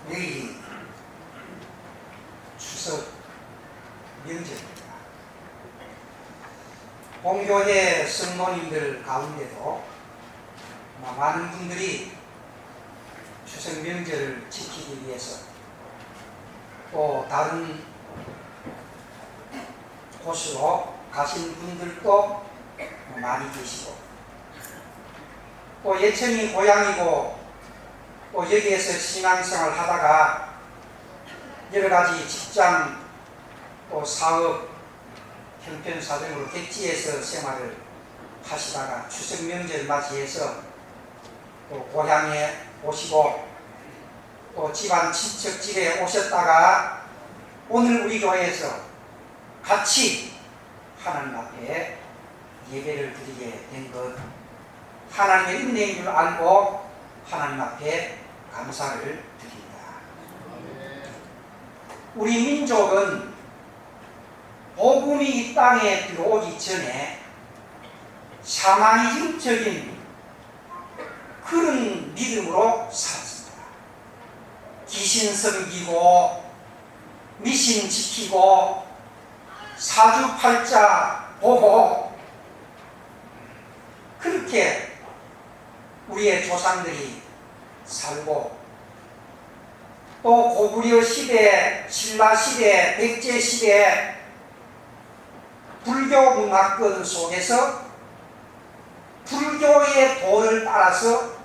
내일이 추석 명절입니다. 본교회 성도님들 가운데도 많은 분들이 추석 명절을 지키기 위해서 또 다른 곳으로 가신 분들도 많이 계시고, 또 예천이 고향이고 또 여기에서 신앙생활 하다가 여러가지 직장 또 사업 형편사 등으로 객지에서 생활을 하시다가 추석 명절 맞이해서 또 고향에 오시고 또 집안 친척 집에 오셨다가 오늘 우리 교회에서 같이 하나님 앞에 예배를 드리게 된 것, 하나님의 은혜인 줄 알고 하나님 앞에 감사를 드립니다. 우리 민족은 복음이 이 땅에 들어오기 전에 샤머니즘적인 그런 믿음으로 살았습니다. 귀신 섬기고 미신 지키고 사주팔자 보고 그렇게 우리의 조상들이 살고, 또 고구려 시대, 신라 시대, 백제 시대 불교 문화권 속에서 불교의 도를 따라서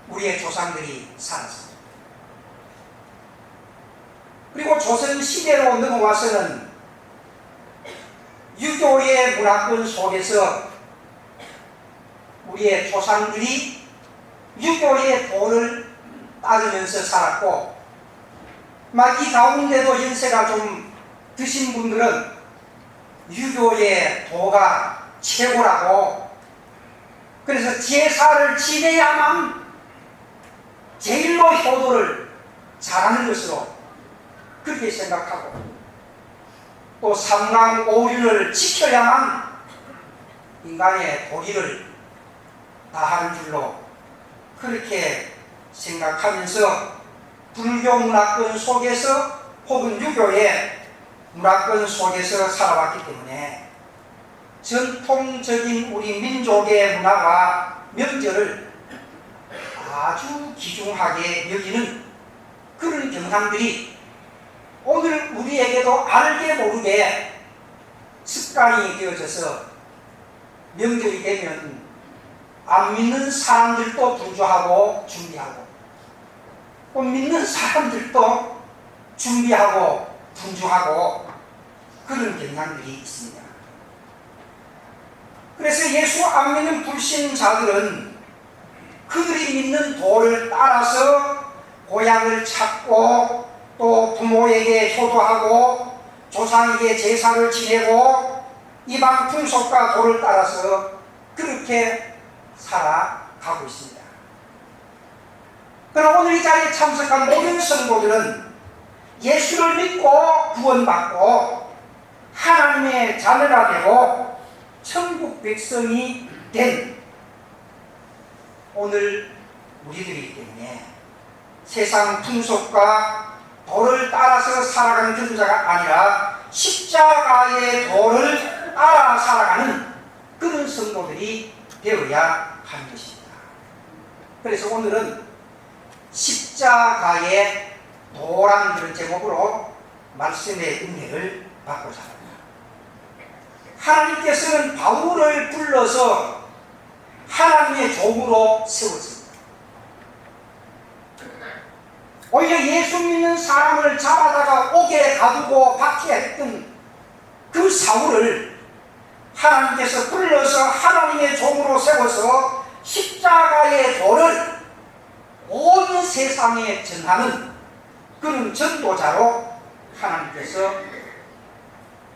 우리의 조상들이 살았습니다. 그리고 조선 시대로 넘어와서는 유교의 문화권 속에서 우리의 조상들이 유교의 도를 따르면서 살았고, 이 가운데도 연세가 좀 드신 분들은 유교의 도가 최고라고, 그래서 제사를 지내야만 제일로 효도를 잘하는 것으로 그렇게 생각하고, 또 삼강오륜을 지켜야만 인간의 도리를 다하는 줄로 그렇게 생각하면서 불교 문화권 속에서 혹은 유교의 문화권 속에서 살아왔기 때문에 전통적인 우리 민족의 문화와 명절을 아주 귀중하게 여기는 그런 경향들이 오늘 우리에게도 알게 모르게 습관이 되어져서 명절이 되면 안 믿는 사람들도 분주하고 준비하고, 또 믿는 사람들도 준비하고 분주하고 그런 경향들이 있습니다. 그래서 예수 안 믿는 불신자들은 그들이 믿는 도를 따라서 고향을 찾고 또 부모에게 효도하고 조상에게 제사를 지내고 이방 풍속과 도를 따라서 그렇게 살아가고 있습니다. 그러나 오늘 이 자리에 참석한 모든 성도들은 예수를 믿고 구원받고 하나님의 자녀가 되고 천국 백성이 된 오늘 우리들이기 때문에 세상 풍속과 도를 따라서 살아가는 존재가 아니라 십자가의 도를 따라 살아가는 그런 성도들이 되어야 하는 것입니다. 그래서 오늘은 십자가의 도라는 그런 제목으로 말씀의 은혜를 받고자 합니다. 하나님께서는 바울을 불러서 하나님의 종으로 세웠습니다. 오히려 예수 믿는 사람을 잡아다가 옥에 가두고 박해했던 그 사울을 하나님께서 불러서 하나님의 종으로 세워서 십자가의 도를 온 세상에 전하는 그런 전도자로 하나님께서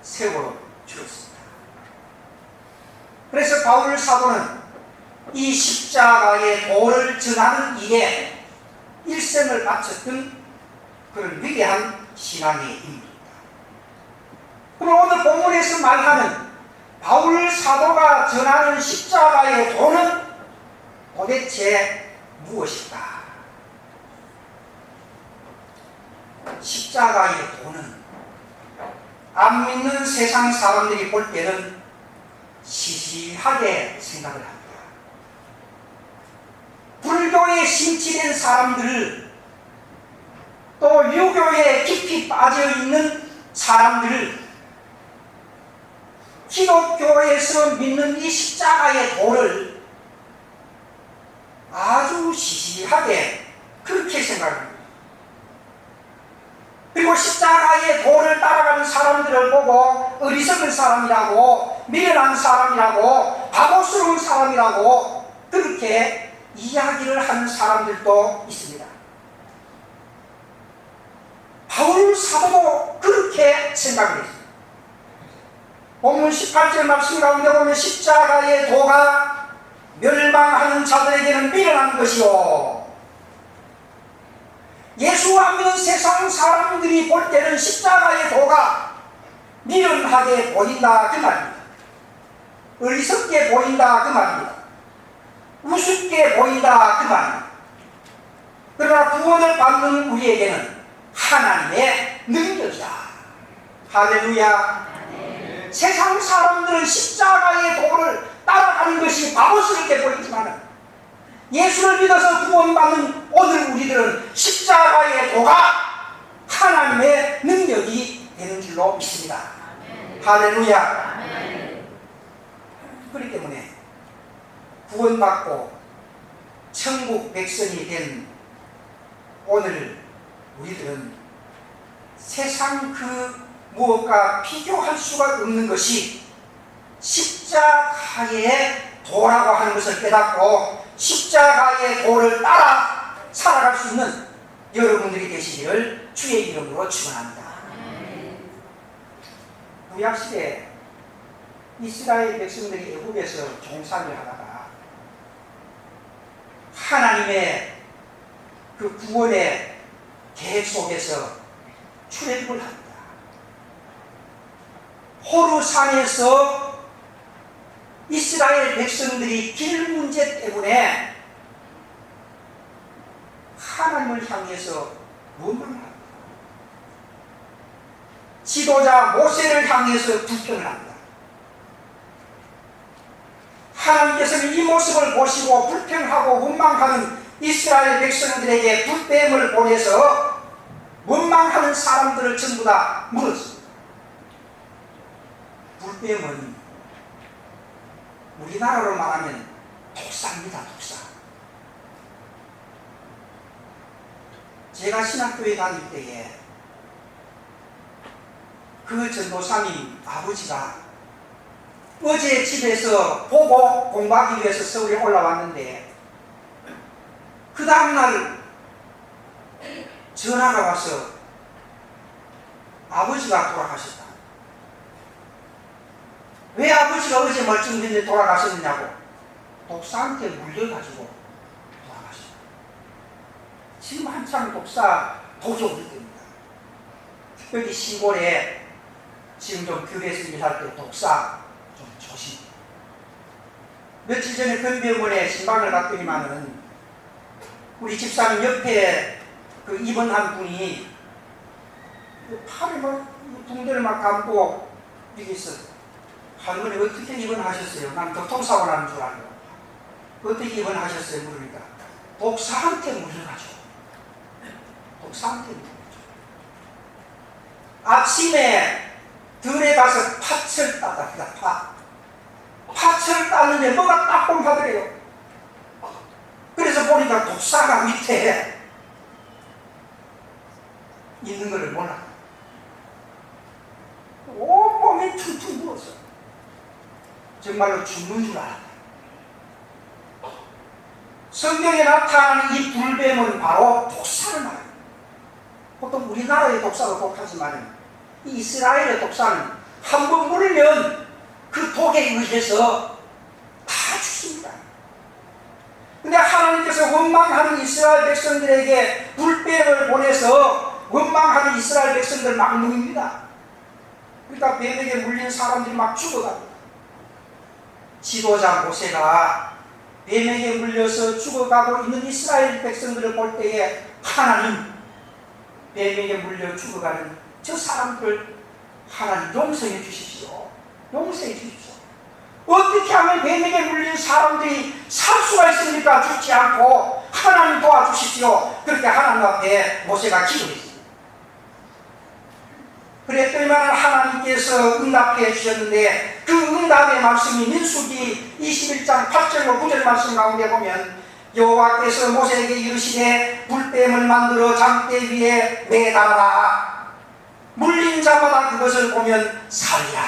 세워주었습니다. 그래서 바울 사도는 이 십자가의 도를 전하는 일에 일생을 바쳤던 그런 위대한 신앙의 인물입니다. 그럼 오늘 본문에서 말하는 바울 사도가 전하는 십자가의 도는 도대체 무엇일까? 십자가의 도는 안 믿는 세상 사람들이 볼 때는 시시하게 생각을 합니다. 불교에 심취된 사람들을, 또 유교에 깊이 빠져있는 사람들을 기독교에서 믿는 이 십자가의 도를 아주 시시하게 그렇게 생각합니다. 그리고 십자가의 도를 따라가는 사람들을 보고 어리석은 사람이라고, 미련한 사람이라고, 바보스러운 사람이라고 그렇게 이야기를 하는 사람들도 있습니다. 바울 사도도 그렇게 생각을 했습니다. 본문 18절 말씀 가운데 보면 십자가의 도가 멸망하는 자들에게는 미련한 것이요, 예수 안 믿는 세상 사람들이 볼 때는 십자가의 도가 미련하게 보인다 그 말입니다. 어리석게 보인다 그 말입니다. 우습게 보인다 그 말입니다. 그러나 구원을 받는 우리에게는 하나님의 능력이다. 할렐루야. 세상 사람들은 십자가의 도를 따라가는 것이 바보스럽게 보이지만 예수를 믿어서 구원받는 오늘 우리들은 십자가의 도가 하나님의 능력이 되는 줄로 믿습니다. 할렐루야. 그렇기 때문에 구원받고 천국 백성이 된 오늘 우리들은 세상 그 무엇과 비교할 수가 없는 것이 십자가의 도라고 하는 것을 깨닫고 십자가의 도를 따라 살아갈 수 있는 여러분들이 되시기를 주의 이름으로 축원합니다. 구약시대 이스라엘 백성들이 애국에서 종살이를 하다가 하나님의 그 구원의 계획 속에서 출애굽을 합니다. 호르산에서 이스라엘 백성들이 길 문제 때문에 하나님을 향해서 원망합니다. 지도자 모세를 향해서 불평을 합니다. 하나님께서는 이 모습을 보시고 불평하고 원망하는 이스라엘 백성들에게 불뱀을 보내서 원망하는 사람들을 전부 다 물었습니다. 불뱀은 우리나라로 말하면 독사입니다. 독사. 제가 신학교에 다닐 때에 그 전도사님 아버지가 어제 집에서 보고 공부하기 위해서 서울에 올라왔는데 그 다음날 전화가 와서 아버지가 돌아가셨다. 왜 아버지가 어제 멀쩡했는데 돌아가셨느냐고. 독사한테 물려가지고 돌아가셨다. 지금 한참 독사 도저히 됩니다. 특별히 시골에 지금 좀 교회에서 일할 때 독사 좀 조심. 며칠 전에 건병원에 신방을 갔더니만은 우리 집사님 옆에 그 입원한 분이 팔에 막 붕대를 막 감고 이렇게 있어요. 할머니 어떻게 입원하셨어요? 난 교통사고 나는 줄 알고. 어떻게 입원하셨어요? 물으니까 독사한테 물려가지고. 독사한테 물려가지고. 아침에 들에 가서 팥을 따다. 팥을 따는데 뭐가 따끔하더래요. 그래서 보니까 독사가 밑에 있는 것을 몰라. 온몸이 퉁퉁 부었어. 정말로 죽는 줄 알았다. 성경에 나타나는 이 불뱀은 바로 독사를 말합니다. 보통 우리나라의 독사도 독하지만 이 이스라엘의 독사는 한 번 물면 그 독에 의해서 다 죽습니다. 근데 하나님께서 원망하는 이스라엘 백성들에게 불뱀을 보내서 원망하는 이스라엘 백성들 막 누입니다. 그러니까 뱀에게 물린 사람들이 막 죽어갑니다. 지도자 모세가 뱀에게 물려서 죽어가고 있는 이스라엘 백성들을 볼 때에 하나님, 뱀에게 물려 죽어가는 저 사람들을 하나님 용서해 주십시오. 용서해 주십시오. 어떻게 하면 뱀에게 물린 사람들이 살 수가 있습니까? 죽지 않고. 하나님 도와주십시오. 그렇게 하나님 앞에 모세가 기도했습니다. 그랬더니만 하나님께서 응답해 주셨는데, 그 응답의 말씀이 민수기 21장 8절로 9절 말씀 가운데 보면, 여호와께서 모세에게 이르시되 불뱀을 만들어 장대 위에 매달아라. 물린 자마다 그것을 보면 살리라.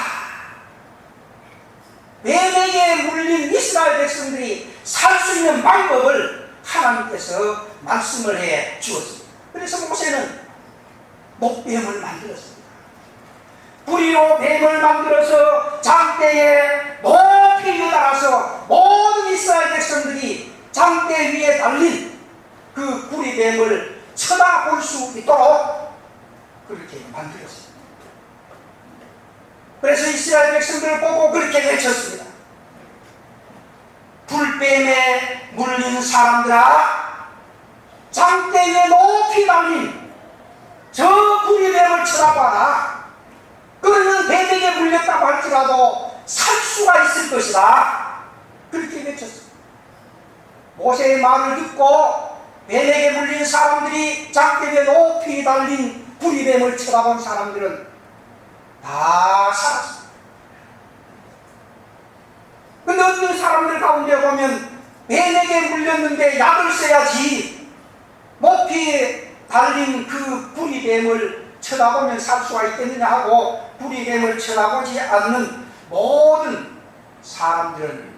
뱀에게 물린 이스라엘 백성들이 살 수 있는 방법을 하나님께서 말씀을 해 주었습니다. 그래서 모세는 목뱀을 만들었습니다. 부리로 뱀을 만들어서 장대에 높이 매달아서 모든 이스라엘 백성들이 장대 위에 달린 그 구리뱀을 쳐다볼 수 있도록 그렇게 만들었습니다. 그래서 이스라엘 백성들을 보고 그렇게 외쳤습니다. 불뱀에 물린 사람들아, 장대 위에 높이 달린 저 구리뱀을 쳐다봐라. 그러면 뱀에게 물렸다고 할지라도 살 수가 있을 것이다. 그렇게 외쳤습니다. 모세의 말을 듣고 뱀에게 물린 사람들이 장대 위에 높이 달린 구리뱀을 쳐다본 사람들은 다 살았습니다. 근데 어떤 사람들 가운데 보면 뱀에게 물렸는데 약을 써야지 높이 달린 그 구리뱀을 쳐다보면 살 수가 있겠느냐 하고 구리뱀을 쳐다보지 않는 모든 사람들은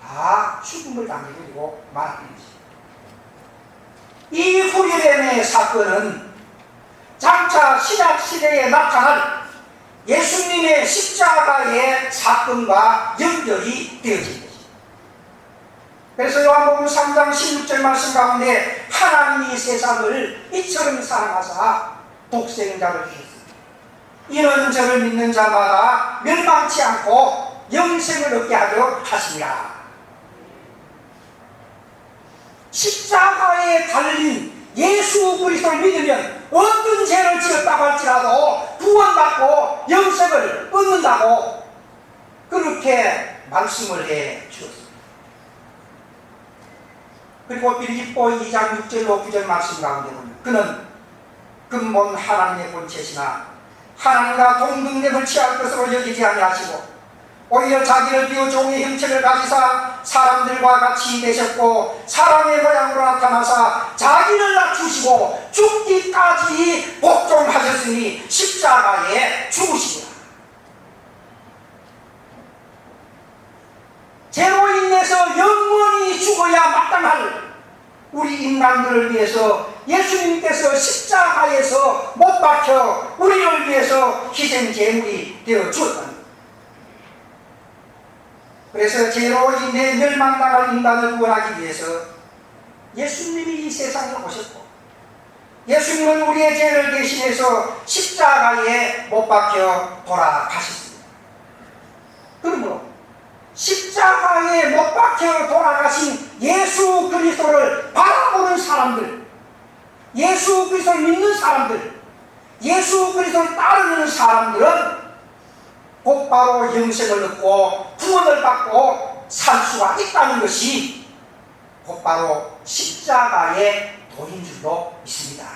다 죽음을 당해버리고 말았던 것입니다. 이 구리뱀의 사건은 장차 신약시대에 나타날 예수님의 십자가의 사건과 연결이 되어진 것입니다. 그래서 요한복음 3장 16절 말씀 가운데 하나님이 세상을 이처럼 사랑하사 독생자를 주셨습니다. 이는 저를 믿는 자마다 멸망치 않고 영생을 얻게 하려 하시니라. 십자가에 달린 예수 그리스도를 믿으면 어떤 죄를 지었다고 할지라도 구원받고 영생을 얻는다고 그렇게 말씀을 해 주었습니다. 그리고 빌립보 2장 6절로 9절 말씀 가운데 보면 그는 근본 하나님의 본체시나 하나님과 동등됨을 취할 것으로 여기지 아니하시고 오히려 자기를 비워 종의 형체를 가지사 사람들과 같이 되셨고 사람의 모양으로 나타나사 자기를 낮추시고 죽기까지 복종하셨으니 십자가에 죽으시니라. 죄로 인해서 영원히 죽어야 마땅할 우리 인간들을 위해서 예수님께서 십자가에서 못 박혀 우리를 위해서 희생 제물이 되어 주었다. 그래서 죄로 인해 멸망당할 인간을 구원하기 위해서 예수님이 이 세상에 오셨고 예수님은 우리의 죄를 대신해서 십자가에 못 박혀 돌아가셨습니다. 그러므로 십자가에 못 박혀 돌아가신 예수 그리스도를 바라보는 사람들, 예수 그리스도를 믿는 사람들, 예수 그리스도를 따르는 사람들은 곧바로 영생을 얻고 구원을 받고 살 수가 있다는 것이 곧바로 십자가의 도인 줄로 믿습니다.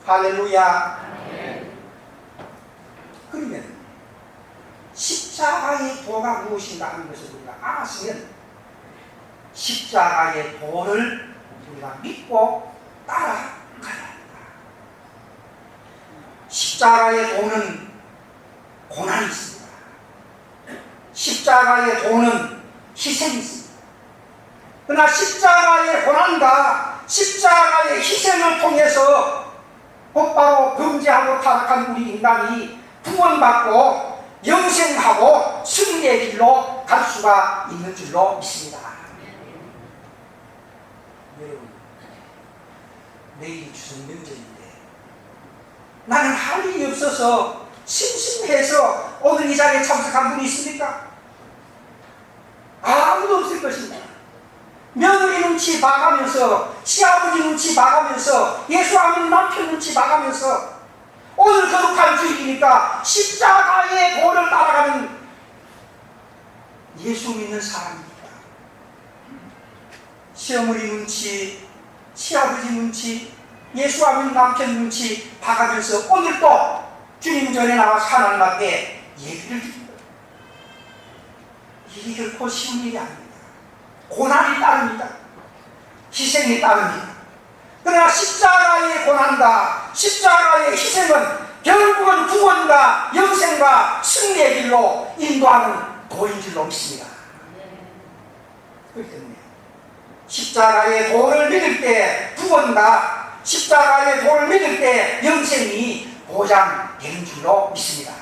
할렐루야. 그러면 십자가의 도가 무엇인가 하는 것을 우리가 알았으면 십자가의 도를 우리가 믿고 따라가야 합니다. 십자가의 도는 고난이 있습니다. 십자가의 도는 희생이 있습니다. 그러나 십자가의 고난과 십자가의 희생을 통해서 곧바로 범죄하고 타락한 우리 인간이 구원받고 영생하고 승리의 길로 갈 수가 있는 줄로 믿습니다. 여러분, 내일 추석 명절인데 나는 할 일이 없어서 심심해서 오늘 이 자리에 참석한 분이 있습니까? 아무도 없을 것입니다. 며느리 눈치 봐가면서 시아버지 눈치 봐가면서 예수 아버지 남편 눈치 봐가면서 오늘 거룩한 주일이니까 십자가의 도를 따라가는 예수 믿는 사람입니다. 시어머니 눈치, 시아버지 눈치, 예수 아버지 남편 눈치 봐가면서 오늘도 주님 전에 나와서 하나님 앞에 얘기를 드립니다. 이게 결코 쉬운 일이 아닙니다. 고난이 따릅니다. 희생이 따릅니다. 그러나 십자가의 고난과 십자가의 희생은 결국은 구원과 영생과 승리의 길로 인도하는 도인 줄로 믿습니다. 그렇기 때문에 십자가의 도를 믿을 때 구원과 십자가의 도를 믿을 때 영생이 보장되는 줄로 믿습니다.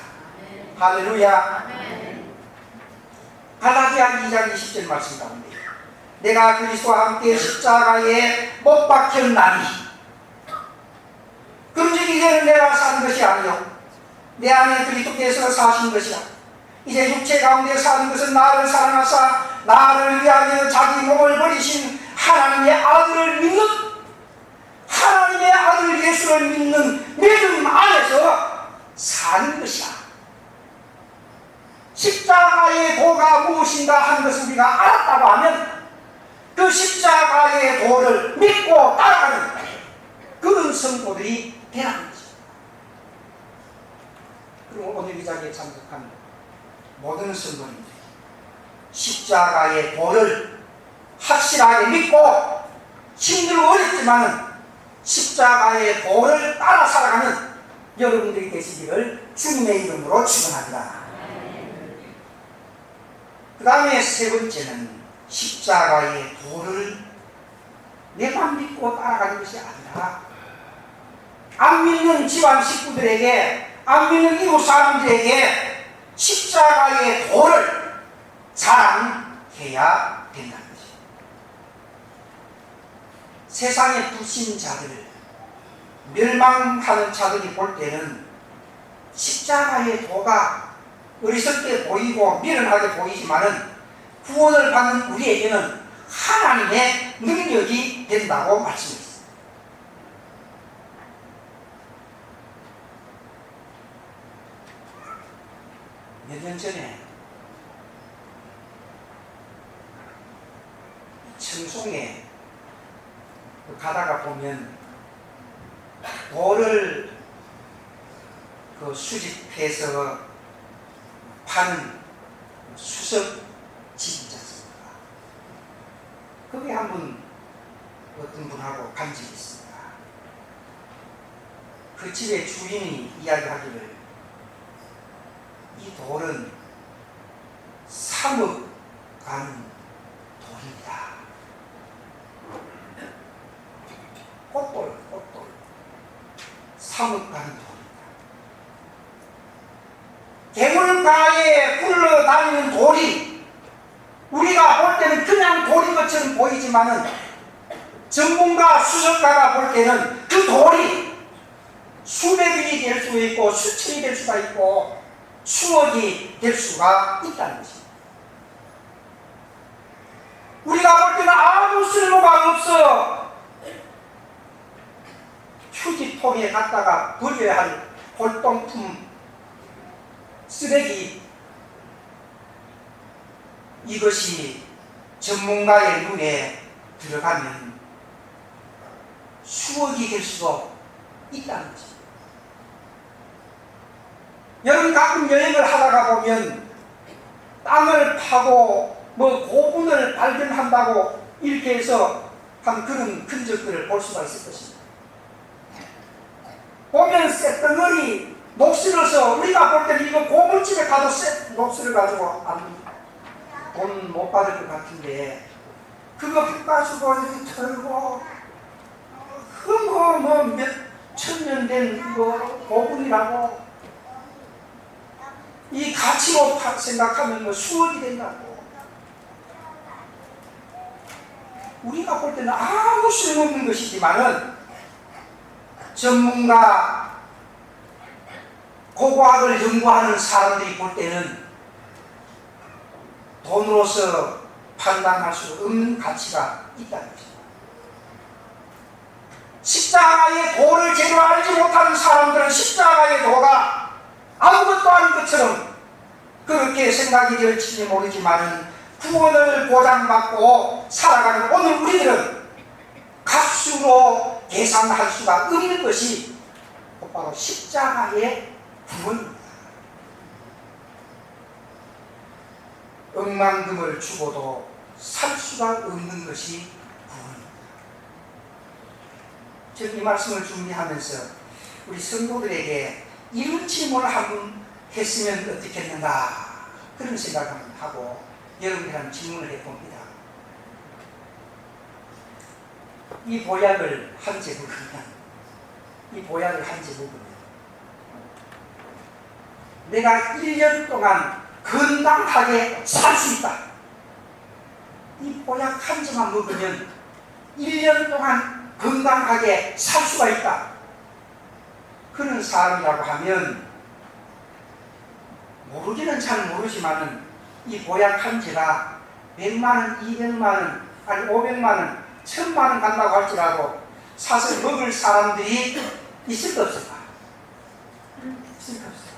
할렐루야. 갈라디아 2장 20절 말씀 가운데 내가 그리스도와 함께 십자가에 못 박혔나니 그런즉 이제는 내가 사는 것이 아니요 내 안에 그리스도께서 사신 것이라. 이제 육체 가운데 사는 것은 나를 사랑하사 나를 위하여 자기 몸을 버리신 하나님의 아들을 믿는 하나님의 아들 예수를 믿는 믿음 안에서 사는 것이야. 십자가의 도가 무엇인가 하는 것을 우리가 알았다고 하면 그 십자가의 도를 믿고 따라가는 그런 성도들이 되라는 거죠. 그리고 오늘 이 자리에 참석한 모든 성도님들이 십자가의 도를 확실하게 믿고 힘들고 어렵지만은 십자가의 도를 따라 살아가는 여러분들이 되시기를 주님의 이름으로 축원합니다. 그 다음에 세 번째는 십자가의 도를 내만 믿고 따라가는 것이 아니라 안 믿는 집안 식구들에게 안 믿는 이웃 사람들에게 십자가의 도를 자랑해야 된다는 것입니다. 세상의 불신자들을 멸망하는 자들이 볼 때는 십자가의 도가 어리석게 보이고 미련하게 보이지만은 구원을 받는 우리에게는 하나님의 능력이 된다고 말씀했습니다. 몇 년 전에 청송에 가다가 보면 돌을 수집해서 파는 수석집이 있지 않습니까? 거기 어떤 분하고 간 적이 있습니다. 그 집의 주인이 이야기하기를 이 돌은 3억 가는 돌입니다. 꽃돌 3억 가는 돌입니다. 개울가에 굴러다니는 돌이 우리가 볼 때는 그냥 돌인 것처럼 보이지만은 전문가 수석가가 볼 때는 그 돌이 수백이 될 수 있고 수천이 될 수가 있고 수억이 될 수가 있다는 것입니다. 우리가 볼 때는 아무 쓸모가 없어 휴지통에 갖다가 버려야 할 골동품 쓰레기, 이것이 전문가의 눈에 들어가면 수억이 될 수도 있다는 거죠. 여러분 가끔 여행을 하다가 보면 땅을 파고 고분을 발견한다고 이렇게 해서 한 그런 흔적들을 볼 수가 있을 것입니다. 보면 쇳덩어리 녹슬어서 우리가 볼 때는 이거 고물집에 가도 녹슬어 가지고 돈 못 받을 것 같은데 그거 가지고 이렇게 털고 몇 천년 된 이거 고분이라고 이 가치로 생각하면 수억이 된다고. 우리가 볼 때는 아무 쓸모없는 것이지만은 전문가 고고학을 연구하는 사람들이 볼 때는 돈으로서 판단할 수 없는 가치가 있다는 것입니다. 십자가의 도를 제대로 알지 못하는 사람들은 십자가의 도가 아무것도 아닌 것처럼 그렇게 생각이 될지 모르지만 구원을 보장받고 살아가는 오늘 우리들은 값으로 계산할 수가 없는 것이 바로 십자가의 구원입니다. 억만금을 주고도 살 수가 없는 것이 구원입니다. 저는 이 말씀을 준비하면서 우리 성도들에게 이런 질문을 한번 했으면 어떻겠는가 그런 생각을 하고 여러분들한테 질문을 해봅니다. 이 보약을 한 제 먹으면 내가 1년 동안 건강하게 살 수 있다. 이 보약 한 제만 먹으면 1년 동안 건강하게 살 수가 있다. 그런 사람이라고 하면 모르기는 잘 모르지만은 이 보약 한 제가 100만원, 200만원, 아니 500만원, 1000만원 간다고 할지라도 사서 먹을 사람들이 있을까 없을까? 있을까 없을까?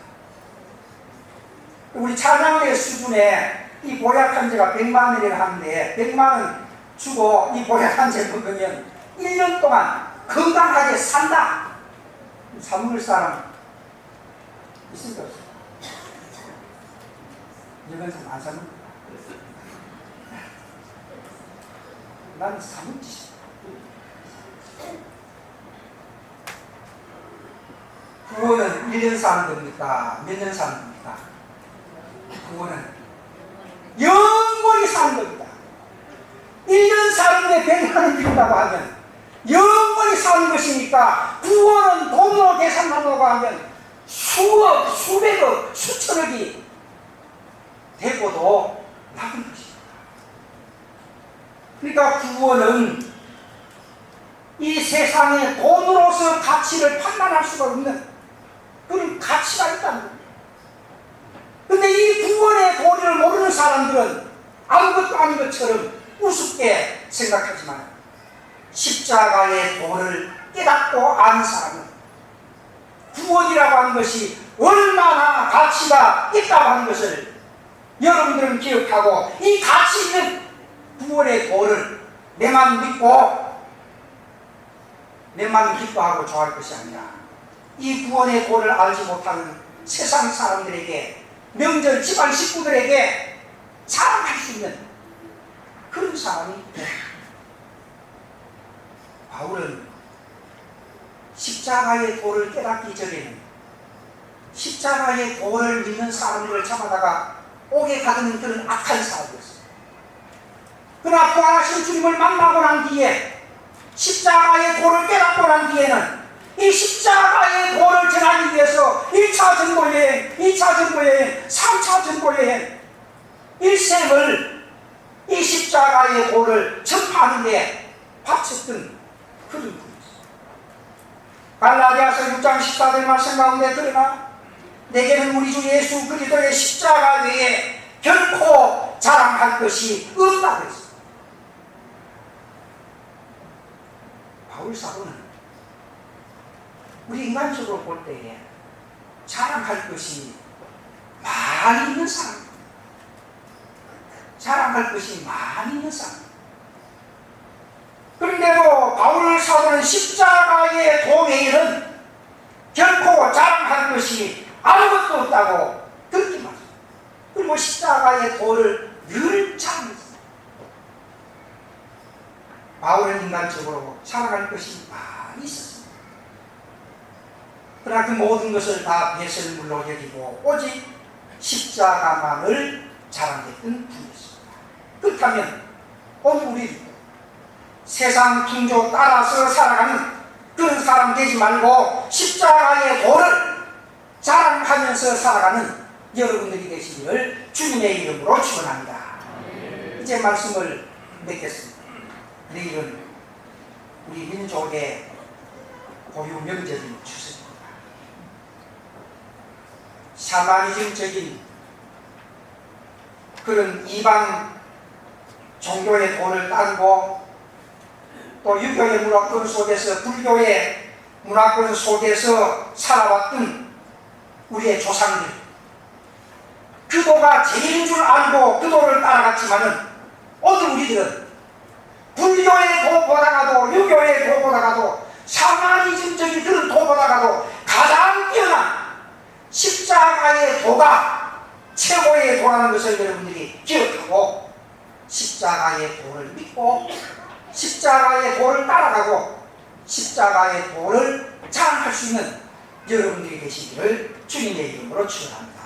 우리 찬양대 수준에 이 보약 한 제가 100만원이라고 하는데 100만원 주고 이 보약 한 제 먹으면 1년 동안 건강하게 산다. 사 먹을 사람 있을까 없을까? 이건 좀 안 사먹는다. 나는 사먹지. 구원은 1년 사는 겁니까? 몇 년 사는 겁니까? 구원은 영원히 사는 겁니다. 1년 사는데 100만원 빈다고 하면 영원히 사는 것이니까 구원은 돈으로 계산한다고 하면 수억, 수백억, 수천억이 되고도 남은 것입니다. 그러니까 구원은 이 세상에 돈으로서 가치를 판단할 수가 없는 그런 가치가 있다는 겁니다. 그런데 이 구원의 도리를 모르는 사람들은 아무것도 아닌 것처럼 우습게 생각하지만 십자가의 도를 깨닫고 아는 사람은 구원이라고 하는 것이 얼마나 가치가 있다고 하는 것을 여러분들은 기억하고 이 가치 있는 구원의 도를 내만 믿고 내만 기뻐하고 좋아할 것이 아니라 이 구원의 도를 알지 못하는 세상 사람들에게 명절 집안 식구들에게 자랑할 수 있는 그런 사람이 있다. 바울은 십자가의 도를 깨닫기 전에는 십자가의 도를 믿는 사람들을 잡아다가 옥에 가두는 그런 악한 사람이었어요. 그러나 부활하신 주님을 만나고 난 뒤에 십자가의 도를 깨닫고 난 뒤에는 이 십자가의 도를 전하기 위해서 1차 전도여행, 2차 전도여행, 3차 전도여행 일생을 이 십자가의 도를 전파하는 데 바쳤던 그런 분이었어요. 갈라디아서 6장 14절 말씀 가운데 그러나 내게는 우리 주 예수 그리스도의 십자가 외에 결코 자랑할 것이 없다고 했어요. 바울 사도는 우리 인간적으로 볼 때에 자랑할 것이 많이 있는 사람, 자랑할 것이 많이 있는 사람. 그런데도 바울 사도는 십자가의 도 외에는 결코 자랑할 것이 아무것도 없다고 듣기만 했어요. 그리고 십자가의 도를 늘 자랑했어요. 바울은 인간적으로 자랑할 것이 많이 있었습니다. 그러나 그 모든 것을 다 배설물로 여기고 오직 십자가만을 자랑했던 분이었습니다. 그렇다면 오늘 우리 세상 풍조 따라서 살아가는 그런 사람 되지 말고 십자가의 도를 자랑하면서 살아가는 여러분들이 되시기를 주님의 이름으로 축원합니다. 이제 말씀을 맺겠습니다. 내일은 우리 민족의 고유 명절인 추석입니다. 샤머니즘적인 그런 이방 종교의 도를 따르고 또 유교의 문화권 속에서, 불교의 문화권 속에서 살아왔던 우리의 조상들, 그 도가 제일인 줄 알고 그 도를 따라갔지만은 오늘 우리들은 불교의 도보다가도, 유교의 도보다가도, 샤머니즘적인 그런 도보다가도 가장 뛰어난 십자가의 도가 최고의 도라는 것을 여러분들이 기억하고, 십자가의 도를 믿고 십자가의 도를 따라가고 십자가의 도를 자랑할 수 있는 여러분들이 되시기를 주님의 이름으로 축원합니다.